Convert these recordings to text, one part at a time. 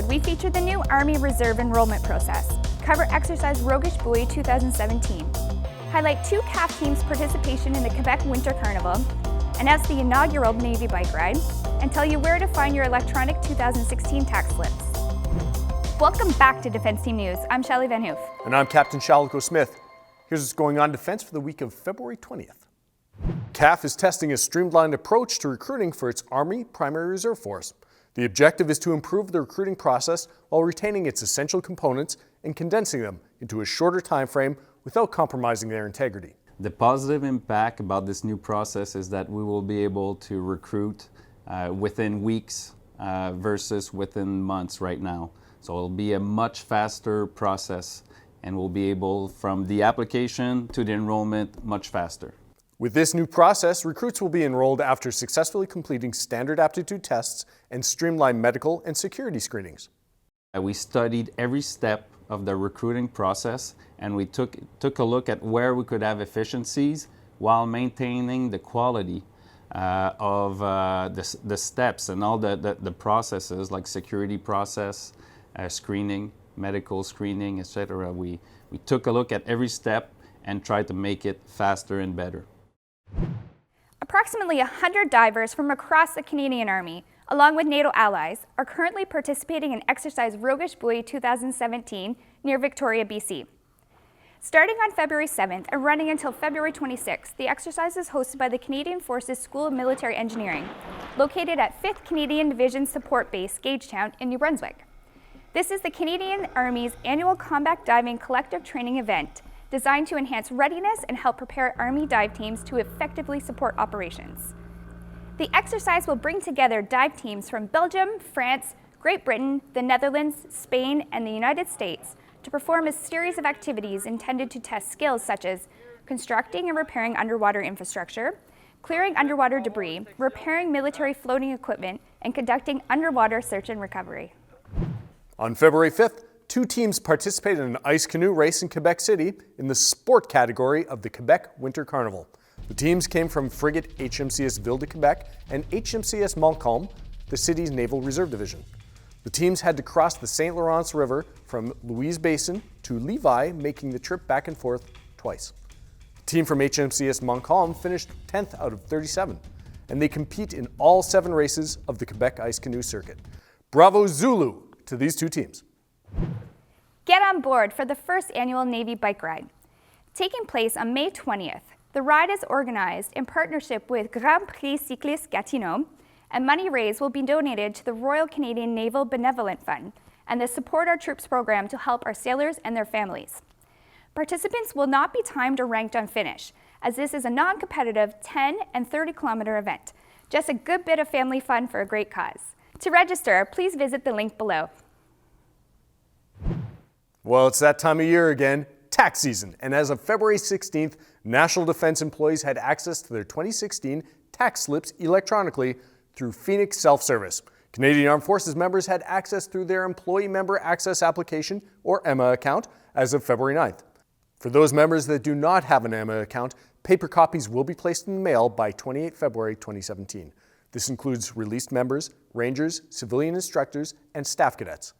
episode, we feature the new Army Reserve enrollment process, cover Exercise Roguish Buoy 2017, highlight 2 CAF teams' participation in the Quebec Winter Carnival, announce the inaugural Navy bike ride, and tell you where to find your electronic 2016 tax slips. Welcome back to Defense Team News. I'm Shelley Van Hoof. And I'm Captain Shalako Smith. Here's what's going on in defense for the week of February 20th. CAF is testing a streamlined approach to recruiting for its Army Primary Reserve Force. The objective is to improve the recruiting process while retaining its essential components and condensing them into a shorter time frame without compromising their integrity. The positive impact about this new process is that we will be able to recruit within weeks versus within months right now. So it'll be a much faster process, and we'll be able, from the application to the enrollment, much faster. With this new process, recruits will be enrolled after successfully completing standard aptitude tests and streamlined medical and security screenings. We studied every step of the recruiting process, and we took a look at where we could have efficiencies while maintaining the quality of the steps and all the processes like security process, screening, medical screening, etc. We took a look at every step and tried to make it faster and better. Approximately 100 divers from across the Canadian Army, along with NATO allies, are currently participating in Exercise Roguish Buoy 2017 near Victoria, BC. Starting on February 7th and running until February 26th, the exercise is hosted by the Canadian Forces School of Military Engineering, located at 5th Canadian Division Support Base, Gagetown in New Brunswick. This is the Canadian Army's annual combat diving collective training event, designed to enhance readiness and help prepare Army dive teams to effectively support operations. The exercise will bring together dive teams from Belgium, France, Great Britain, the Netherlands, Spain, and the United States to perform a series of activities intended to test skills such as constructing and repairing underwater infrastructure, clearing underwater debris, repairing military floating equipment, and conducting underwater search and recovery. On February 5th, 2 teams participated in an ice canoe race in Quebec City in the sport category of the Quebec Winter Carnival. The teams came from frigate HMCS Ville de Quebec and HMCS Montcalm, the city's Naval Reserve Division. The teams had to cross the St. Lawrence River from Louise Basin to Levi, making the trip back and forth twice. The team from HMCS Montcalm finished 10th out of 37, and they compete in all 7 races of the Quebec Ice Canoe Circuit. Bravo Zulu to these 2 teams. Get on board for the first annual Navy bike ride. Taking place on May 20th, the ride is organized in partnership with Grand Prix Cycliste Gatineau, and money raised will be donated to the Royal Canadian Naval Benevolent Fund and the Support Our Troops program to help our sailors and their families. Participants will not be timed or ranked on finish, as this is a non-competitive 10 and 30-kilometer event. Just a good bit of family fun for a great cause. To register, please visit the link below. Well, it's that time of year again, tax season, and as of February 16th, National Defense employees had access to their 2016 tax slips electronically through Phoenix Self-Service. Canadian Armed Forces members had access through their Employee Member Access Application, or EMA account, as of February 9th. For those members that do not have an EMA account, paper copies will be placed in the mail by 28 February 2017. This includes released members, rangers, civilian instructors, and staff cadets.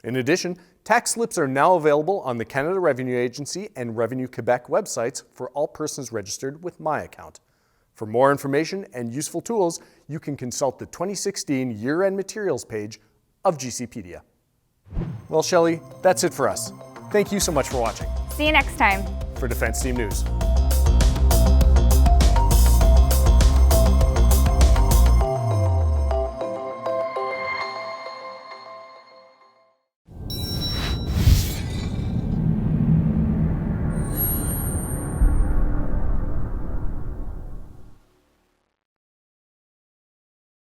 In addition, tax slips are now available on the Canada Revenue Agency and Revenue Quebec websites for all persons registered with My Account. For more information and useful tools, you can consult the 2016 year-end materials page of GCpedia. Well, Shelley, that's it for us. Thank you so much for watching. See you next time. For Defense Team News.